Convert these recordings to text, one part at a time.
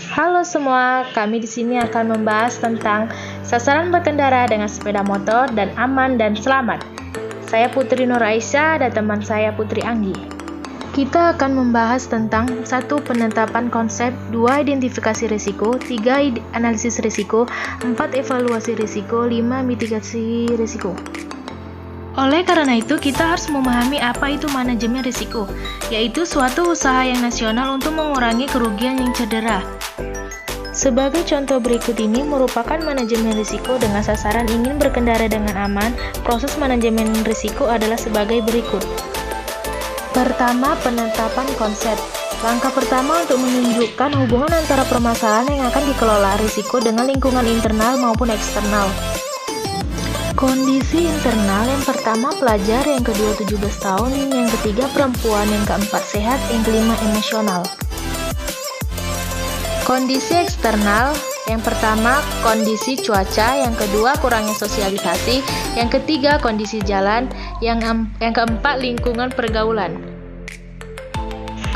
Halo semua, kami di sini akan membahas tentang sasaran berkendara dengan sepeda motor dan aman dan selamat. Saya Putri Nur Aisyah dan teman saya Putri Anggi. Kita akan membahas tentang 1. Penetapan konsep, 2. Identifikasi risiko, 3. Analisis risiko, 4. Evaluasi risiko, 5. Mitigasi risiko. Oleh karena itu, kita harus memahami apa itu manajemen risiko, yaitu suatu usaha yang nasional untuk mengurangi kerugian yang cedera. Sebagai contoh berikut ini merupakan manajemen risiko dengan sasaran ingin berkendara dengan aman. Proses manajemen risiko adalah sebagai berikut. Pertama, penetapan konsep. Langkah pertama untuk menunjukkan hubungan antara permasalahan yang akan dikelola risiko dengan lingkungan internal maupun eksternal. Kondisi internal, yang pertama pelajar, yang kedua 17 tahun, yang ketiga perempuan, yang keempat sehat, yang kelima emosional. Kondisi eksternal, yang pertama kondisi cuaca, yang kedua kurangnya sosialisasi, yang ketiga kondisi jalan, yang keempat lingkungan pergaulan.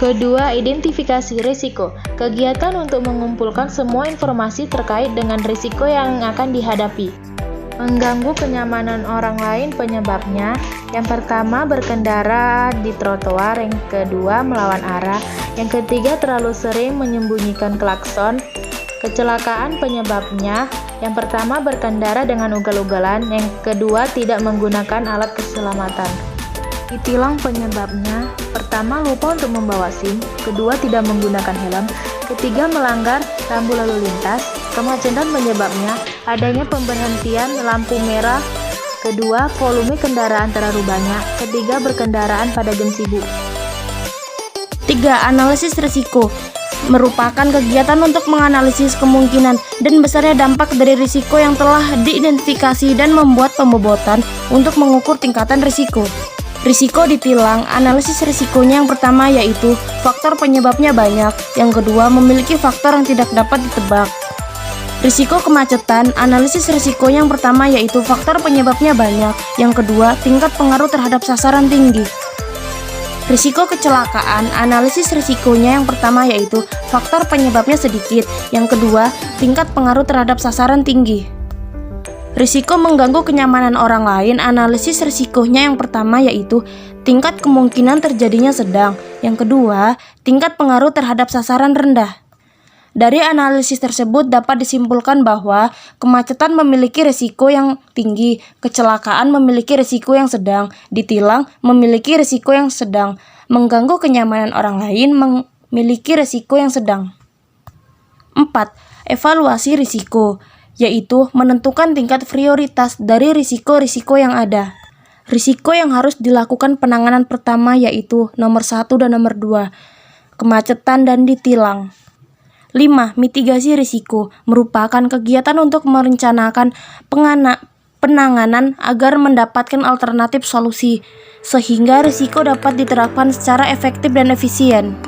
Kedua, identifikasi risiko. Kegiatan untuk mengumpulkan semua informasi terkait dengan risiko yang akan dihadapi. Mengganggu kenyamanan orang lain penyebabnya. Yang pertama, berkendara di trotoar, yang kedua melawan arah, yang ketiga terlalu sering menyembunyikan klakson. Kecelakaan penyebabnya, yang pertama berkendara dengan ugal-ugalan, yang kedua tidak menggunakan alat keselamatan. Ditilang penyebabnya, pertama lupa untuk membawa SIM, kedua tidak menggunakan helm, ketiga melanggar rambu lalu lintas. Kemacetan penyebabnya, adanya pemberhentian lampu merah, kedua volume kendaraan terlalu banyak, ketiga berkendaraan pada jam sibuk. 3. Analisis risiko merupakan kegiatan untuk menganalisis kemungkinan dan besarnya dampak dari risiko yang telah diidentifikasi dan membuat pembobotan untuk mengukur tingkatan risiko. Risiko ditilang. Analisis risikonya yang pertama yaitu faktor penyebabnya banyak, yang kedua memiliki faktor yang tidak dapat ditebak. Risiko kemacetan. Analisis risiko yang pertama yaitu faktor penyebabnya banyak, yang kedua tingkat pengaruh terhadap sasaran tinggi. Risiko kecelakaan. Analisis risikonya yang pertama yaitu faktor penyebabnya sedikit, yang kedua tingkat pengaruh terhadap sasaran tinggi. Risiko mengganggu kenyamanan orang lain. Analisis risikonya yang pertama yaitu tingkat kemungkinan terjadinya sedang, yang kedua tingkat pengaruh terhadap sasaran rendah. Dari analisis tersebut dapat disimpulkan bahwa kemacetan memiliki risiko yang tinggi, kecelakaan memiliki risiko yang sedang, ditilang memiliki risiko yang sedang, mengganggu kenyamanan orang lain memiliki risiko yang sedang. 4. Evaluasi risiko, yaitu menentukan tingkat prioritas dari risiko-risiko yang ada. Risiko yang harus dilakukan penanganan pertama yaitu nomor 1 dan nomor 2, kemacetan dan ditilang. 5. Mitigasi risiko merupakan kegiatan untuk merencanakan penanganan agar mendapatkan alternatif solusi, sehingga risiko dapat diterapkan secara efektif dan efisien.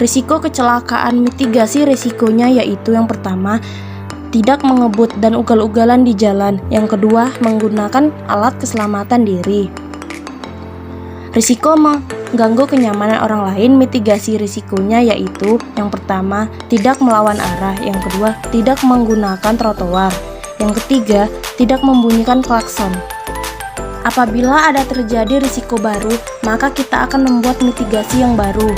Risiko kecelakaan. Mitigasi risikonya yaitu yang pertama, tidak mengebut dan ugal-ugalan di jalan, yang kedua menggunakan alat keselamatan diri. Risiko mengganggu kenyamanan orang lain. Mitigasi risikonya yaitu yang pertama, tidak melawan arah, yang kedua, tidak menggunakan trotoar, yang ketiga, tidak membunyikan klakson. Apabila ada terjadi risiko baru, maka kita akan membuat mitigasi yang baru,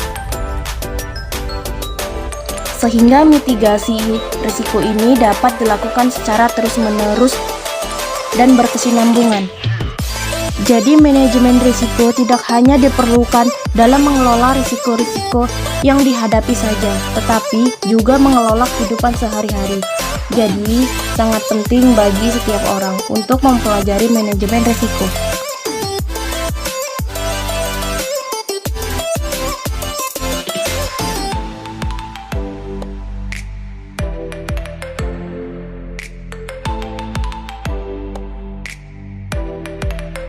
sehingga mitigasi risiko ini dapat dilakukan secara terus-menerus dan berkesinambungan. Jadi manajemen risiko tidak hanya diperlukan dalam mengelola risiko-risiko yang dihadapi saja, tetapi juga mengelola kehidupan sehari-hari. Jadi sangat penting bagi setiap orang untuk mempelajari manajemen risiko.